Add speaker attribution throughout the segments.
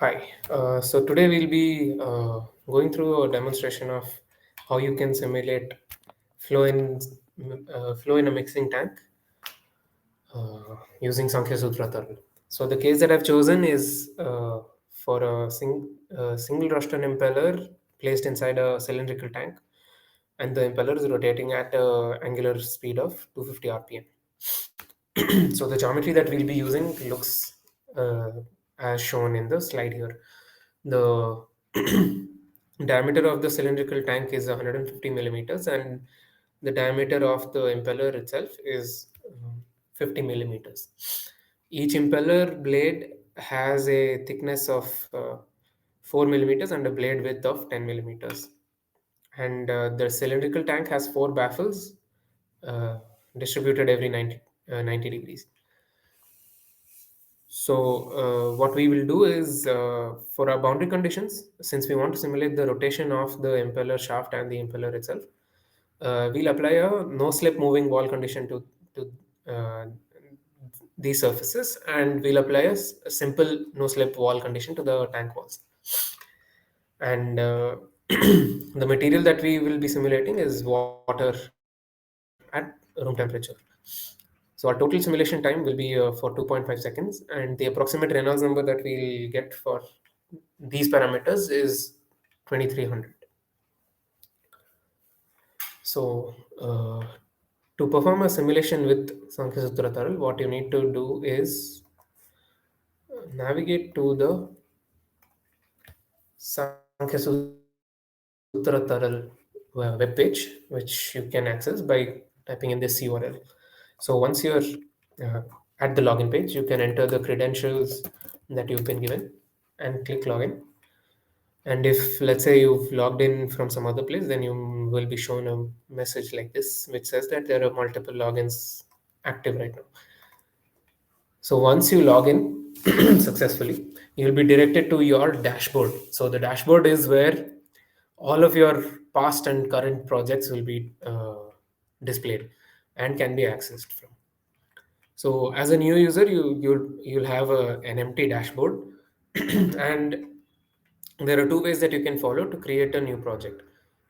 Speaker 1: Hi. So today we'll be going through a demonstration of how you can simulate flow in flow in a mixing tank using SankhyaSutra Taral. So the case that I've chosen is for a single Rushton impeller placed inside a cylindrical tank, and the impeller is rotating at a angular speed of 250 rpm. So the geometry that we'll be using looks uh, as shown in the slide here. The diameter of the cylindrical tank is 150 millimeters, and the diameter of the impeller itself is 50 millimeters. Each impeller blade has a thickness of 4 millimeters and a blade width of 10 millimeters. And the cylindrical tank has four baffles uh, distributed every 90 degrees. So what we will do is for our boundary conditions, since we want to simulate the rotation of the impeller shaft and the impeller itself, we'll apply a no slip moving wall condition to these surfaces, and we'll apply a simple no slip wall condition to the tank walls. And the material that we will be simulating is water at room temperature. So our total simulation time will be for 2.5 seconds, and the approximate Reynolds number that we'll get for these parameters is 2300. So to perform a simulation with SankhyaSutra Taral, what you need to do is navigate to the SankhyaSutra Taral web page, which you can access by typing in this URL. So once you're uh, at the login page, you can enter the credentials that you've been given and click login. And if, let's say, you've logged in from some other place, then you will be shown a message like this, which says that there are multiple logins active right now. So once you log in successfully, you'll be directed to your dashboard. So the dashboard is where all of your past and current projects will be displayed and can be accessed from. So as a new user, you'll have an empty dashboard, and there are two ways that you can follow to create a new project.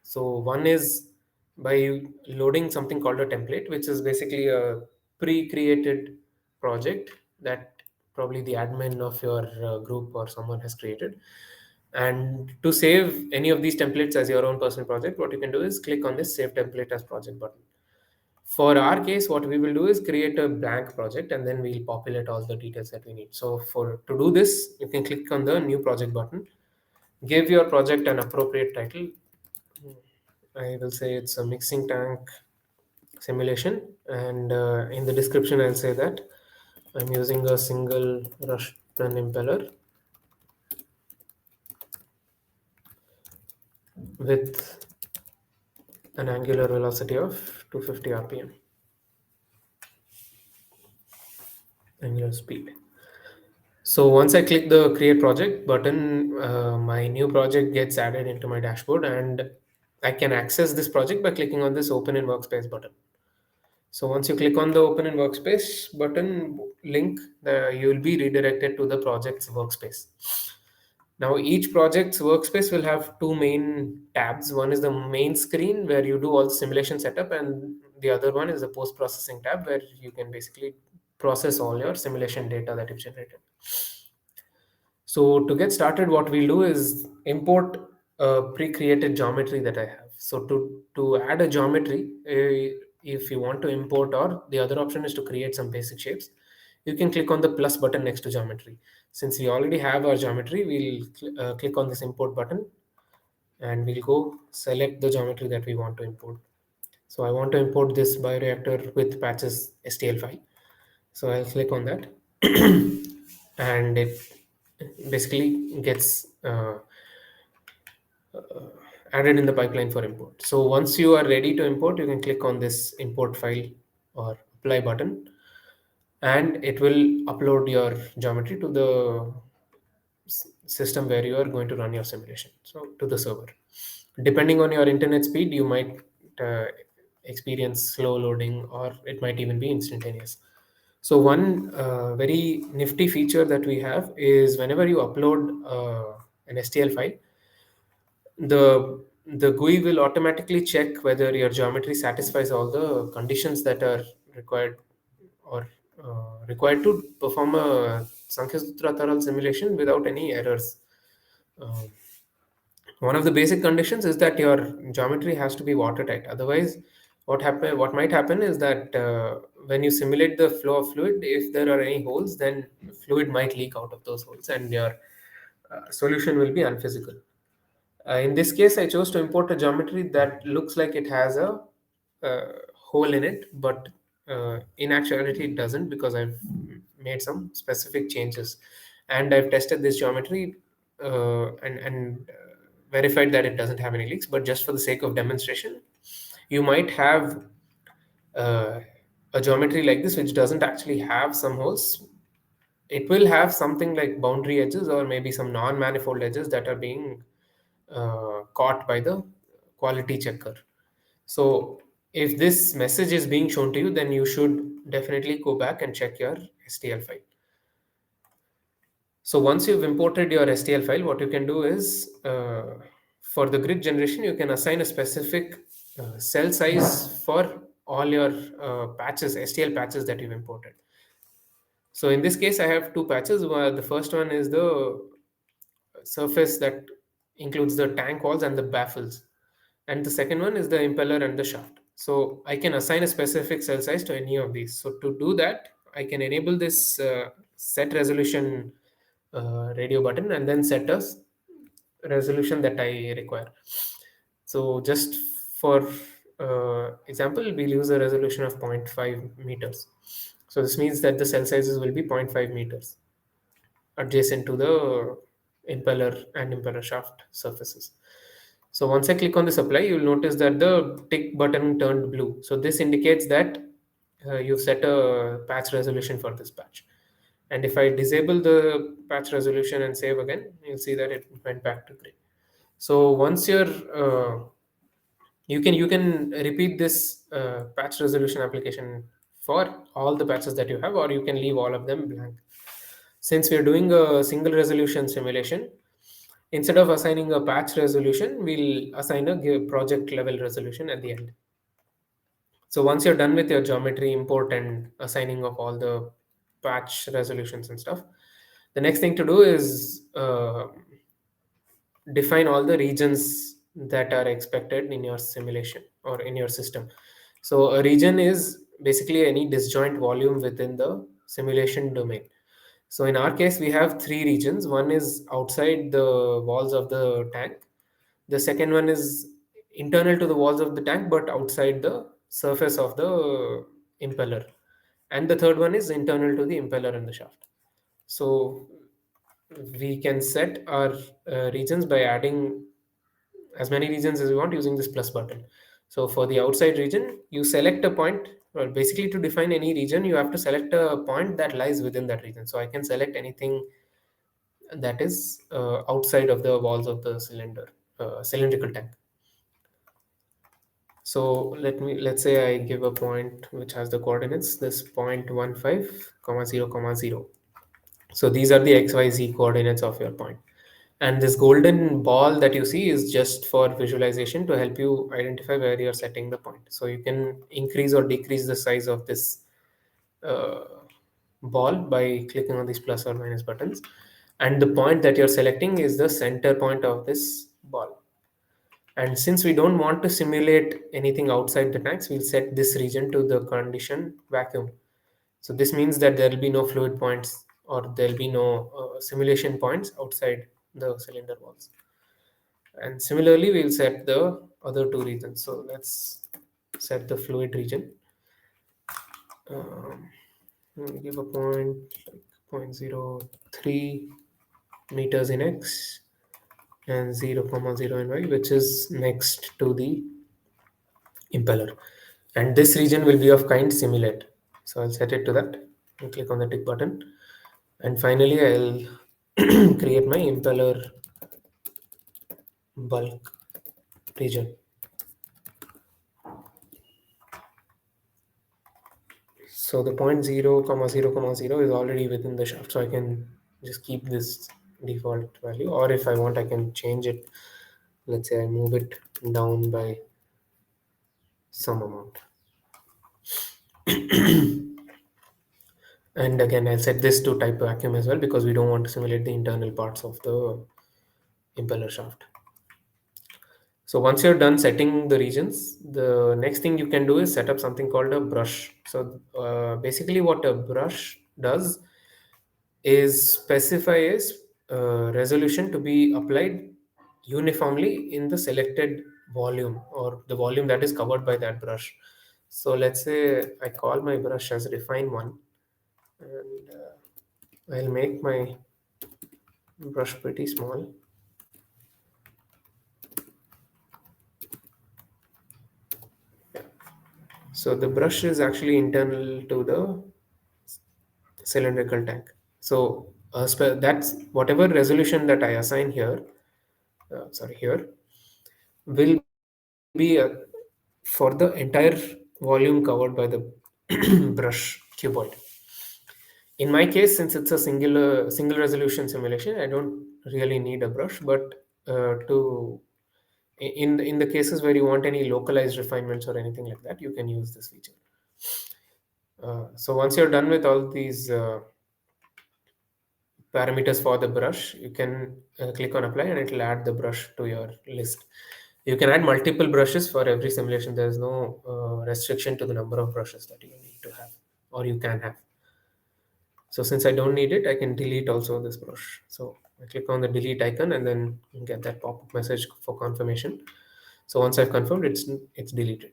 Speaker 1: So one is by loading something called a template, which is basically a pre-created project that probably the admin of your group or someone has created. And to save any of these templates as your own personal project, what you can do is click on this save template as project button. For our case, what we will do is create a blank project, and then we'll populate all the details that we need. So for to do this, you can click on the new project button, give your project an appropriate title. I will say it's a mixing tank simulation, and in the description, I'll say that I'm using a single Rushton impeller with an angular velocity of 250 rpm, angular speed. So once I click the create project button, my new project gets added into my dashboard, and I can access this project by clicking on this open in workspace button. So once you click on the open in workspace button link, you will be redirected to the project's workspace. Now each project's workspace will have two main tabs. One is the main screen where you do all the simulation setup, and the other one is the post processing tab where you can basically process all your simulation data that you've generated. So to get started, what we'll do is import a pre-created geometry that I have. So to add a geometry, if you want to import, or the other option is to create some basic shapes, you can click on the plus button next to geometry. Since we already have our geometry, we'll click on this import button, and we'll go select the geometry that we want to import. So I want to import this bioreactor with patches STL file. So I'll click on that, and it basically gets added in the pipeline for import. So once you are ready to import, you can click on this import file or apply button, and it will upload your geometry to the system where you are going to run your simulation. So to the server. Depending on your internet speed, you might experience slow loading, or it might even be instantaneous. So one very nifty feature that we have is whenever you upload an STL file, the GUI will automatically check whether your geometry satisfies all the conditions that are required or required to perform a SankhyaSutra Taral simulation without any errors. Um, One of the basic conditions is that your geometry has to be watertight. Otherwise, what might happen is that when you simulate the flow of fluid, if there are any holes, then fluid might leak out of those holes, and your solution will be unphysical. In this case, I chose to import a geometry that looks like it has a hole in it, but in actuality, it doesn't, because I've made some specific changes, and I've tested this geometry and verified that it doesn't have any leaks. But just for the sake of demonstration, you might have uh, a geometry like this which doesn't actually have some holes. It will have something like boundary edges or maybe some non-manifold edges that are being caught by the quality checker. So if this message is being shown to you, then you should definitely go back and check your STL file. So once you've imported your STL file, what you can do is for the grid generation, you can assign a specific cell size for all your patches, STL patches that you've imported. So in this case, I have two patches. The first one is the surface that includes the tank walls and the baffles, and the second one is the impeller and the shaft. So I can assign a specific cell size to any of these. So to do that, I can enable this set resolution radio button and then set a resolution that I require. So just for example, we'll use a resolution of 0.5 meters. So this means that the cell sizes will be 0.5 meters adjacent to the impeller and impeller shaft surfaces. So once I click on this apply, you'll notice that the tick button turned blue. So this indicates that you've set a patch resolution for this patch. And if I disable the patch resolution and save again, you'll see that it went back to gray. So once you're you can repeat this patch resolution application for all the patches that you have, or you can leave all of them blank. Since we're doing a single resolution simulation, instead of assigning a patch resolution, we'll assign a project level resolution at the end. So once you're done with your geometry import and assigning of all the patch resolutions and stuff, the next thing to do is define all the regions that are expected in your simulation or in your system. So a region is basically any disjoint volume within the simulation domain. So in our case, we have three regions. One is outside the walls of the tank. The second one is internal to the walls of the tank, but outside the surface of the impeller. And the third one is internal to the impeller and the shaft. So we can set our regions by adding as many regions as you want using this plus button. So for the outside region, you select a point. Well, basically to define any region, you have to select a point that lies within that region. So I can select anything that is outside of the walls of the cylindrical tank. So let's say I give a point which has the coordinates this 0.15 comma 0 comma 0. So these are the XYZ coordinates of your point. And this golden ball that you see is just for visualization to help you identify where you're setting the point. So you can increase or decrease the size of this uh, ball by clicking on these plus or minus buttons. And the point that you're selecting is the center point of this ball. And since we don't want to simulate anything outside the tanks, we'll set this region to the condition vacuum. So this means that there will be no fluid points or there'll be no simulation points outside the cylinder walls. And similarly, we'll set the other two regions. So let's set the fluid region. We'll give a point like 0.03 meters in X and 0.0 in Y, which is next to the impeller. And this region will be of kind simulate. So I'll set it to that and click on the tick button. And finally, I'll create my impeller bulk region. So the point 0, comma 0, comma 0 is already within the shaft. So I can just keep this default value, or if I want, I can change it. Let's say I move it down by some amount. And again, I'll set this to type vacuum as well because we don't want to simulate the internal parts of the impeller shaft. So once you're done setting the regions, the next thing you can do is set up something called a brush. So basically what a brush does is specify resolution to be applied uniformly in the selected volume or the volume that is covered by that brush. So let's say I call my brush as refine one, and I'll make my brush pretty small. So the brush is actually internal to the cylindrical tank. So that's whatever resolution that I assign here, here will be for the entire volume covered by the brush cuboid. In my case, since it's a single resolution simulation, I don't really need a brush, but to in the cases where you want any localized refinements or anything like that, you can use this feature. So once you're done with all these parameters for the brush, you can click on apply and it will add the brush to your list. You can add multiple brushes for every simulation. There is no restriction to the number of brushes that you need to have or you can have. So since I don't need it, I can delete also this brush. So I click on the delete icon and then get that pop-up message for confirmation. So once I've confirmed, it's deleted.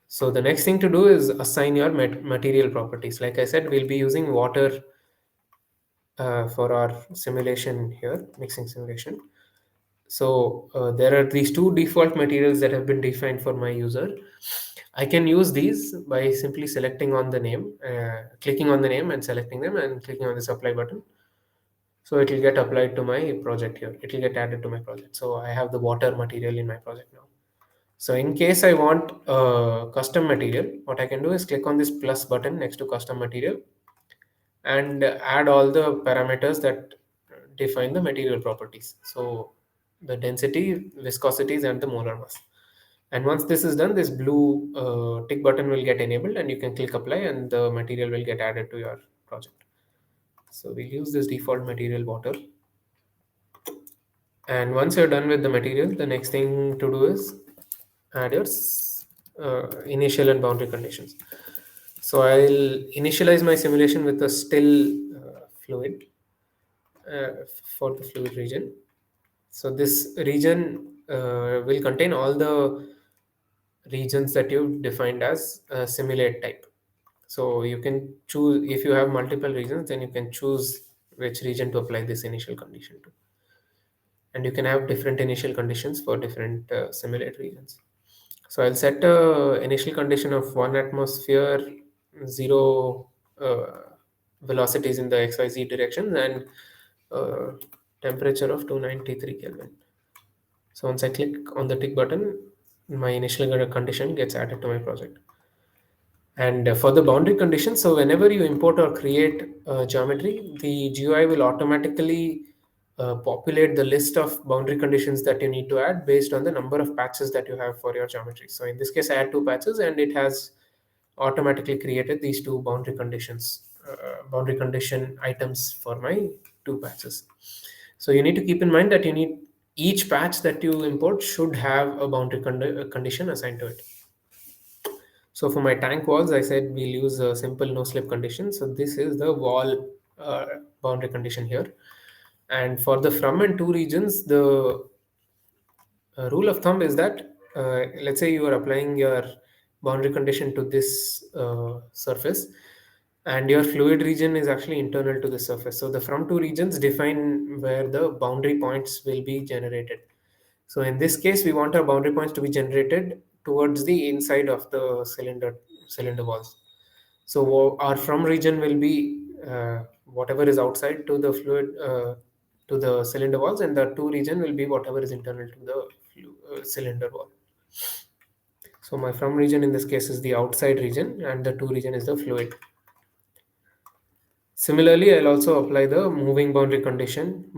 Speaker 1: So the next thing to do is assign your material properties. Like I said, we'll be using water for our simulation here, mixing simulation. So there are these two default materials that have been defined for my user. I can use these by simply selecting on the name, clicking on the name and selecting them and clicking on this apply button. So it will get applied to my project here. It will get added to my project. So I have the water material in my project now. So in case I want custom material, what I can do is click on this plus button next to custom material and add all the parameters that define the material properties. So the density, viscosities, and the molar mass. And once this is done, this blue tick button will get enabled and you can click apply and the material will get added to your project. So we'll use this default material water. And once you're done with the material, the next thing to do is add your initial and boundary conditions. So I'll initialize my simulation with a still fluid for the fluid region. So this region will contain all the regions that you've defined as simulate type. So you can choose, if you have multiple regions, then you can choose which region to apply this initial condition to. And you can have different initial conditions for different simulate regions. So I'll set a initial condition of 1 atmosphere, 0 velocities in the XYZ direction, and uh, temperature of 293 Kelvin. So once I click on the tick button, my initial condition gets added to my project. And for the boundary conditions, so whenever you import or create geometry, the GUI will automatically populate the list of boundary conditions that you need to add based on the number of patches that you have for your geometry. So in this case, I had 2 patches and it has automatically created these 2 boundary condition items for my 2 patches. So you need to keep in mind that you need each patch that you import should have a boundary condition assigned to it. So for my tank walls, I said we'll use a simple no slip condition. So this is the wall boundary condition here. And for the from and to regions, the rule of thumb is that let's say you are applying your boundary condition to this surface and your fluid region is actually internal to the surface. So the from to regions define where the boundary points will be generated. So in this case, we want our boundary points to be generated towards the inside of the cylinder walls. So our from region will be whatever is outside to the fluid to the cylinder walls, and the to region will be whatever is internal to the cylinder wall. So my from region in this case is the outside region, and the to region is the fluid. Similarly, I'll also apply the moving wall boundary condition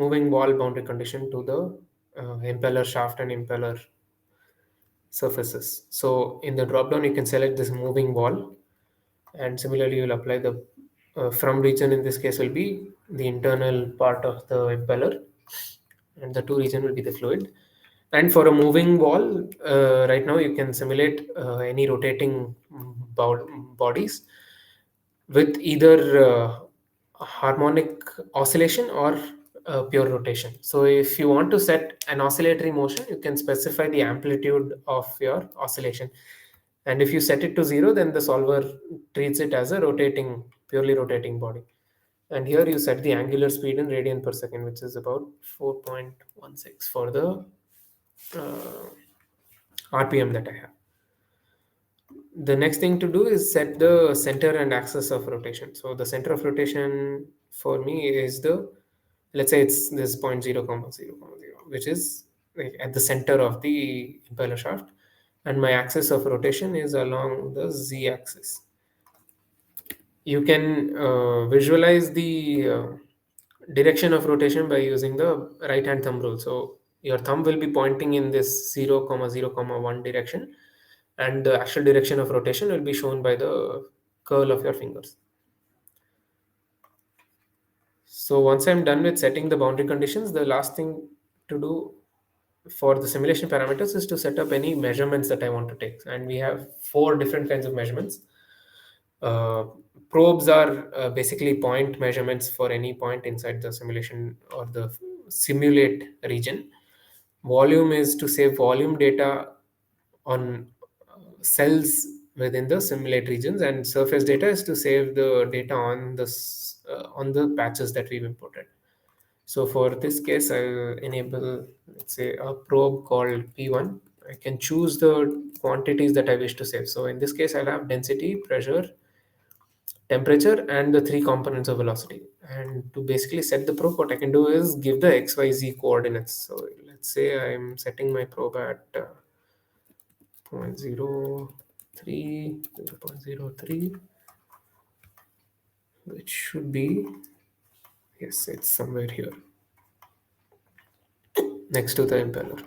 Speaker 1: to the impeller shaft and impeller surfaces. So in the drop down, you can select this moving wall, and similarly, you'll apply the from region. In this case, will be the internal part of the impeller, and the to region will be the fluid. And for a moving wall, right now you can simulate any rotating bodies with either harmonic oscillation or pure rotation. So if you want to set an oscillatory motion, you can specify the amplitude of your oscillation. And if you set it to zero, then the solver treats it as a purely rotating body. And here you set the angular speed in radian per second, which is about 4.16 for the RPM that I have. The next thing to do is set the center and axis of rotation. So the center of rotation for me is let's say it's this point 0 comma 0 comma 0, which is like at the center of the impeller shaft, and my axis of rotation is along the z axis. You can visualize the direction of rotation by using the right hand thumb rule. So your thumb will be pointing in this 0 comma 0 comma 1 direction, and the actual direction of rotation will be shown by the curl of your fingers. So once I'm done with setting the boundary conditions, the last thing to do for the simulation parameters is to set up any measurements that I want to take. And we have four different kinds of measurements. Uh, Probes are basically point measurements for any point inside the simulation or the simulate region. Volume is to save volume data on cells within the simulate regions, and surface data is to save the data on the patches that we've imported. So for this case, I'll enable, let's say, a probe called P1. I can choose the quantities that I wish to save. So in this case, I'll have density, pressure, temperature, and the three components of velocity. And to basically set the probe, what I can do is give the XYZ coordinates. So let's say I'm setting my probe at 0.03, 0.03, which should be, yes, it's somewhere here next to the impeller.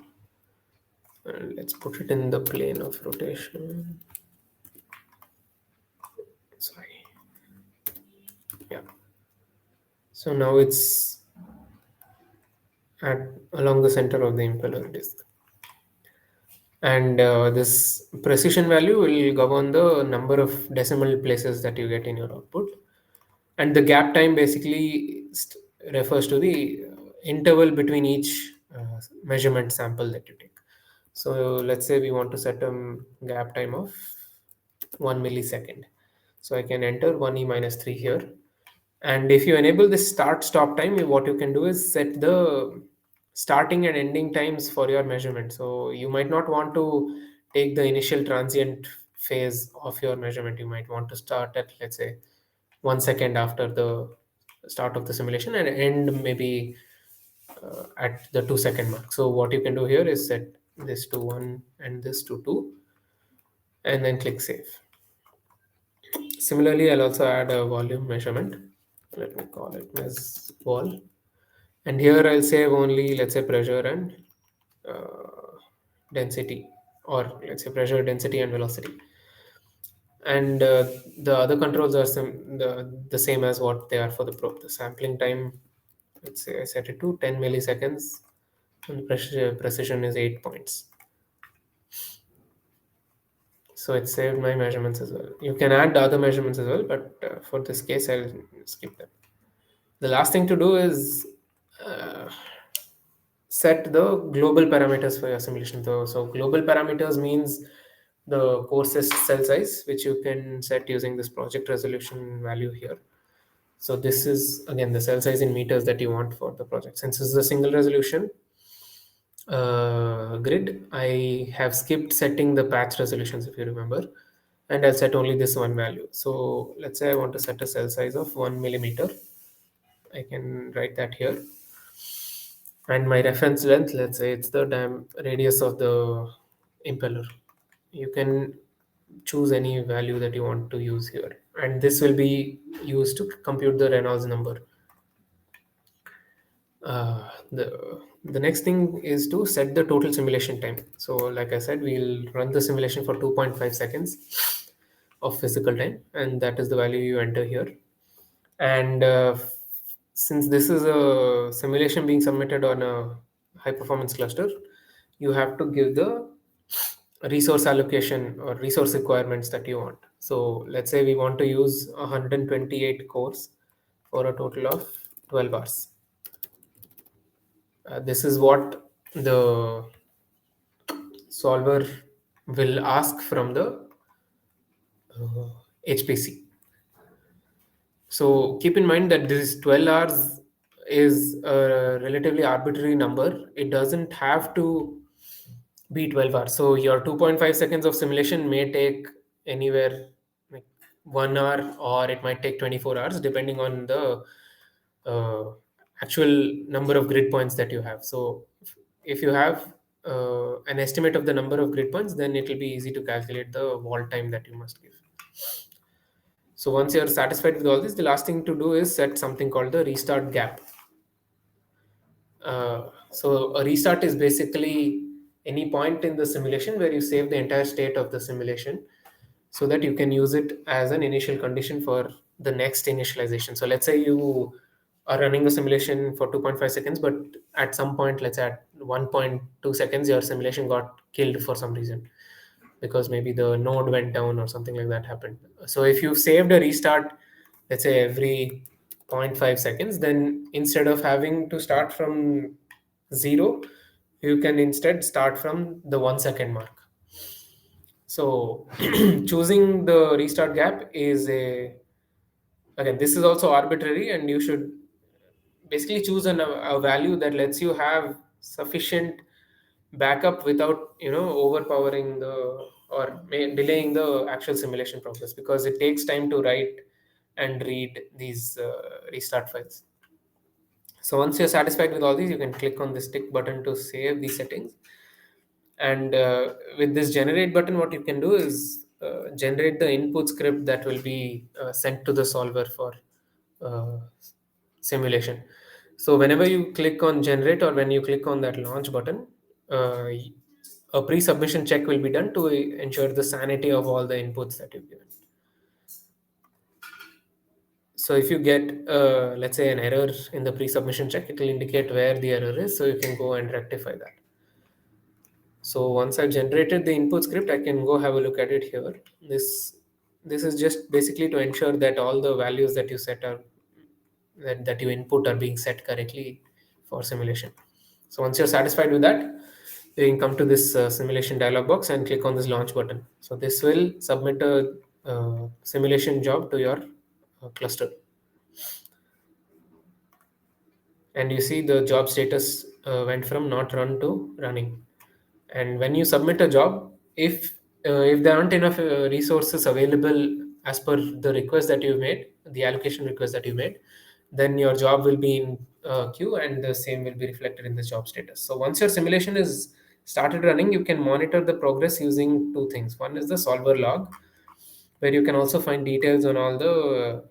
Speaker 1: And let's put it in the plane of rotation. Sorry. Yeah. So now it's at along the center of the impeller disc. And this precision value will govern the number of decimal places that you get in your output. And the gap time basically refers to the interval between each measurement sample that you take. So let's say we want to set a gap time of 1 millisecond. So I can enter 1e minus 3 here. And if you enable this start stop time, what you can do is set the starting and ending times for your measurement. So you might not want to take the initial transient phase of your measurement. You might want to start at, let's say, 1 second after the start of the simulation and end maybe at the 2 second mark. So what you can do here is set this to 1 and this to 2, and then click save. Similarly, I'll also add a volume measurement. Let me call it as wall. And here I'll save only, let's say, pressure and density, or let's say pressure, density, and velocity. And the other controls are the same as what they are for the probe. The sampling time, let's say I set it to 10 milliseconds, and the precision is 8 points. So it saved my measurements as well. You can add the other measurements as well, but for this case, I'll skip them. The last thing to do is uh, set the global parameters for your simulation. So global parameters means the coarsest cell size, which you can set using this project resolution value here. So this is again the cell size in meters that you want for the project. Since this is a single resolution grid, I have skipped setting the patch resolutions, if you remember, and I'll set only this one value. So let's say I want to set a cell size of 1 millimeter. I can write that here. And my reference length, let's say it's the radius of the impeller. You can choose any value that you want to use here, and this will be used to compute the Reynolds number. The next thing is to set the total simulation time. So like I said, we'll run the simulation for 2.5 seconds of physical time, and that is the value you enter here. And since this is a simulation being submitted on a high performance cluster, you have to give the resource allocation or resource requirements that you want. So let's say we want to use 128 cores for a total of 12 hours. This is what the solver will ask from the HPC. So keep in mind that this 12 hours is a relatively arbitrary number. It doesn't have to be 12 hours. So your 2.5 seconds of simulation may take anywhere like 1 hour, or it might take 24 hours, depending on the uh, actual number of grid points that you have. So if you have an estimate of the number of grid points, then it will be easy to calculate the wall time that you must give. So once you're satisfied with all this, the last thing to do is set something called the restart gap. So a restart is basically any point in the simulation where you save the entire state of the simulation so that you can use it as an initial condition for the next initialization. So let's say you are running a simulation for 2.5 seconds, but at some point, let's say at 1.2 seconds, your simulation got killed for some reason, because maybe the node went down or something like that happened. So if you saved a restart, let's say every zero point 0.5 seconds, then instead of having to start from zero, you can instead start from the 1 second mark. So choosing the restart gap is again, this is also arbitrary, and you should basically choose a value that lets you have sufficient backup without overpowering the or delaying the actual simulation process, because it takes time to write and read these restart files. So once you're satisfied with all these, you can click on this tick button to save these settings. And with this generate button, what you can do is generate the input script that will be sent to the solver for uh, simulation. So whenever you click on generate, or when you click on that launch button, uh, a pre-submission check will be done to ensure the sanity of all the inputs that you've given. So if you get, let's say, an error in the pre-submission check, it will indicate where the error is, so you can go and rectify that. So once I've generated the input script, I can go have a look at it here. This is just basically to ensure that all the values that you set are that you input are being set correctly for simulation. So once you're satisfied with that, you can come to this simulation dialog box and click on this launch button. So this will submit a simulation job to your cluster. And you see the job status went from not run to running. And when you submit a job, if there aren't enough resources available as per the request that you made, the allocation request that you made, then your job will be in queue, and the same will be reflected in the job status. So once your simulation is started running, you can monitor the progress using two things. One is the solver log, where you can also find details on all the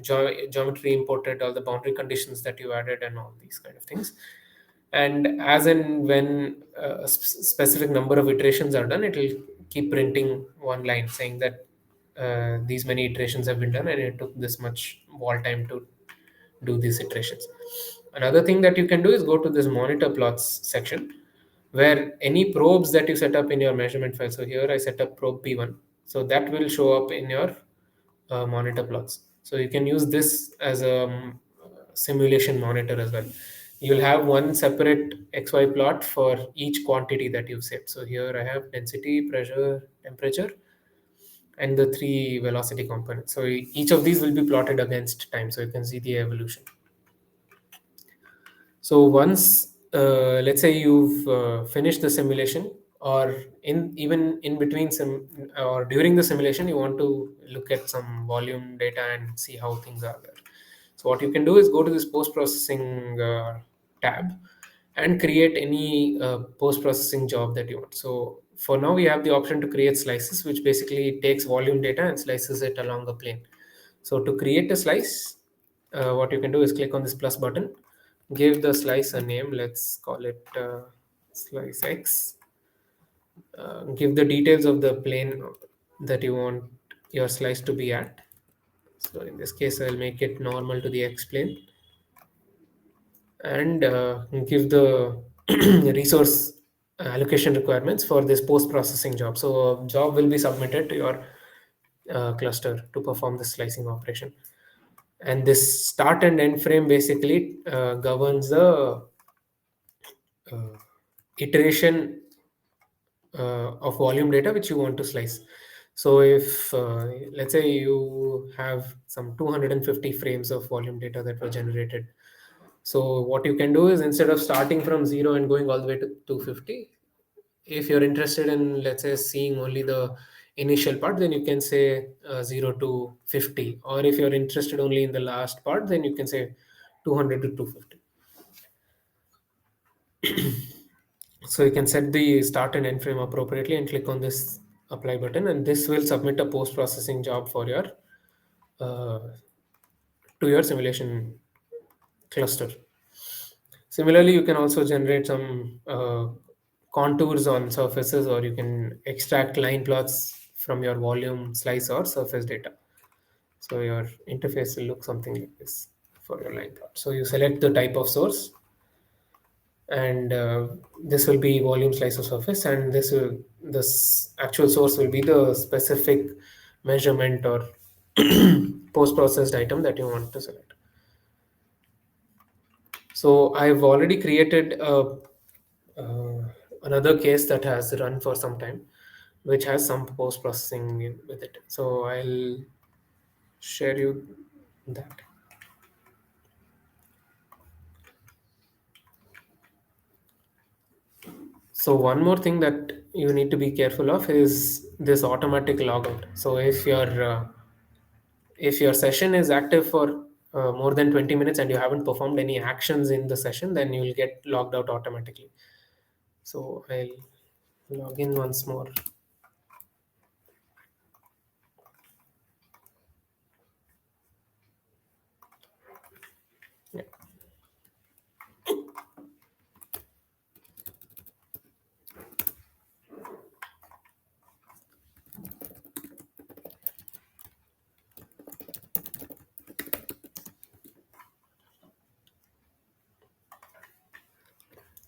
Speaker 1: geometry imported, all the boundary conditions that you added, and all these kind of things. And as and when a specific number of iterations are done, it will keep printing one line saying that these many iterations have been done, and it took this much wall time to do these iterations. Another thing that you can do is go to this monitor plots section, where any probes that you set up in your measurement file. So here I set up probe P1, so that will show up in your monitor plots. So you can use this as a simulation monitor as well. You'll have one separate XY plot for each quantity that you've set. So here I have density, pressure, temperature, and the three velocity components. So each of these will be plotted against time, so you can see the evolution. So once, let's say you've finished the simulation, or even in between or during the simulation, you want to look at some volume data and see how things are there. So what you can do is go to this post-processing tab and create any post-processing job that you want. So for now we have the option to create slices, which basically takes volume data and slices it along a plane. So to create a slice, what you can do is click on this plus button, give the slice a name, let's call it slice X, give the details of the plane that you want your slice to be at. So in this case, I'll make it normal to the X plane, and give the resource allocation requirements for this post processing job. So a job will be submitted to your cluster to perform the slicing operation. And this start and end frame basically governs the uh, iteration of volume data which you want to slice. So if let's say you have some 250 frames of volume data that were generated, so what you can do is, instead of starting from 0 and going all the way to 250, if you're interested in, let's say, seeing only the initial part, then you can say 0 to 50. Or if you're interested only in the last part, then you can say 200 to 250. So you can set the start and end frame appropriately and click on this apply button, and this will submit a post processing job for your uh, to your simulation cluster. Similarly, you can also generate some contours on surfaces, or you can extract line plots from your volume slice or surface data. So your interface will look something like this for your line plot. So you select the type of source, and this will be volume slice or surface, and this actual source will be the specific measurement or post processed item that you want to select. So I've already created uh, another case that has run for some time, which has some post processing with it. So I'll share you that. So one more thing that you need to be careful of is this automatic logout. So if your session is active for more than 20 minutes and you haven't performed any actions in the session, then you will get logged out automatically. So I'll log in once more. Yeah.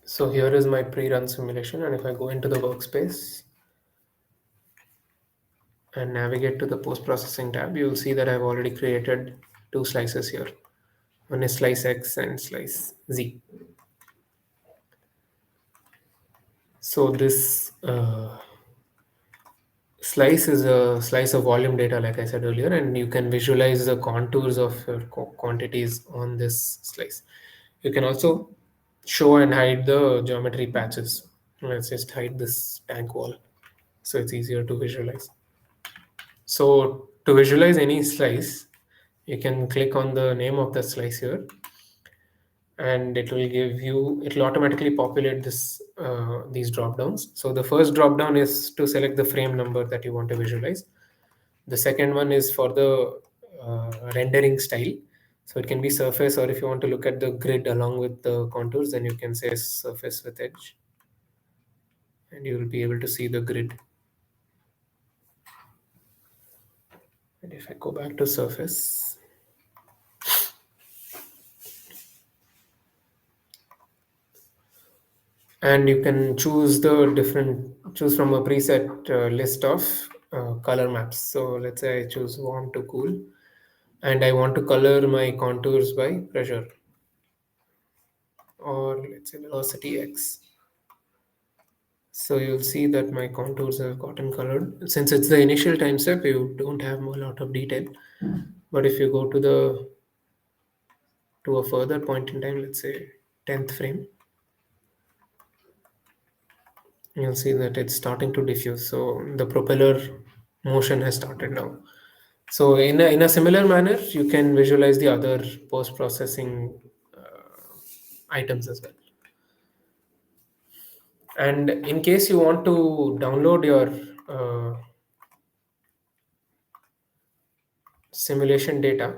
Speaker 1: So here is my pre-run simulation, and if I go into the workspace and navigate to the post-processing tab, you will see that I've already created two slices here. One is slice X and slice Z. So this slice is a slice of volume data, like I said earlier, and you can visualize the contours of your quantities on this slice. You can also show and hide the geometry patches. Let's just hide this tank wall so it's easier to visualize. So to visualize any slice, you can click on the name of the slice here, and it'll automatically populate these drop downs. So the first drop down is to select the frame number that you want to visualize. The second one is for the rendering style. So it can be surface, or if you want to look at the grid along with the contours, then you can say surface with edge, and you will be able to see the grid. And if I go back to surface, and you can choose choose from a preset list of color maps. So let's say I choose warm to cool, and I want to color my contours by pressure, or let's say velocity X. So you'll see that my contours have gotten colored. Since it's the initial time step, you don't have a lot of detail. But if you go to a further point in time, let's say 10th frame, you'll see that it's starting to diffuse. So the propeller motion has started now. So in a similar manner, you can visualize the other post processing items as well. And in case you want to download your simulation data,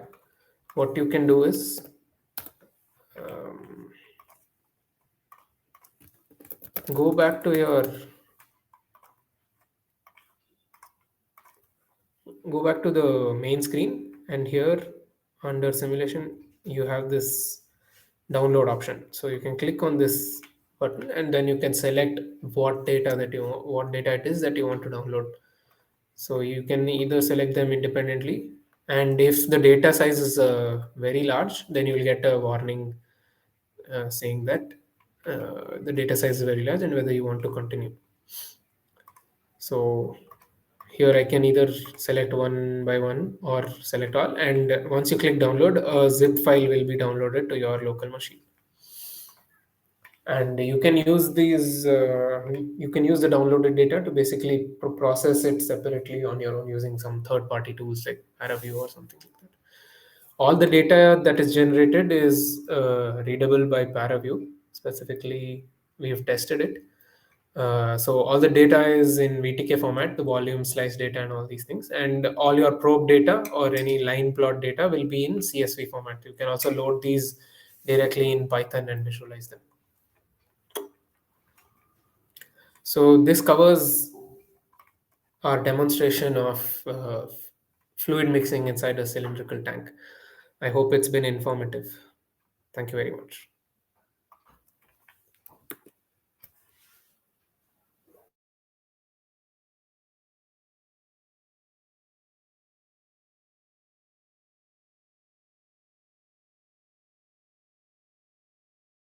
Speaker 1: what you can do is um, go back to your go back to the main screen, and here under simulation you have this download option. So you can click on this button, and then you can select what data it is that you want to download. So you can either select them independently, and if the data size is very large, then you will get a warning saying that the data size is very large and whether you want to continue. So here I can either select one by one or select all, and once you click download, a zip file will be downloaded to your local machine. And you can use you can use the downloaded data to basically process it separately on your own using some third party tools like paraview or something like that. All the data that is generated is readable by paraview. Specifically, we have tested it. So all the data is in VTK format, the volume, slice data, and all these things. And all your probe data or any line plot data will be in CSV format. You can also load these directly in Python and visualize them. So this covers our demonstration of fluid mixing inside a cylindrical tank. I hope it's been informative. Thank you very much.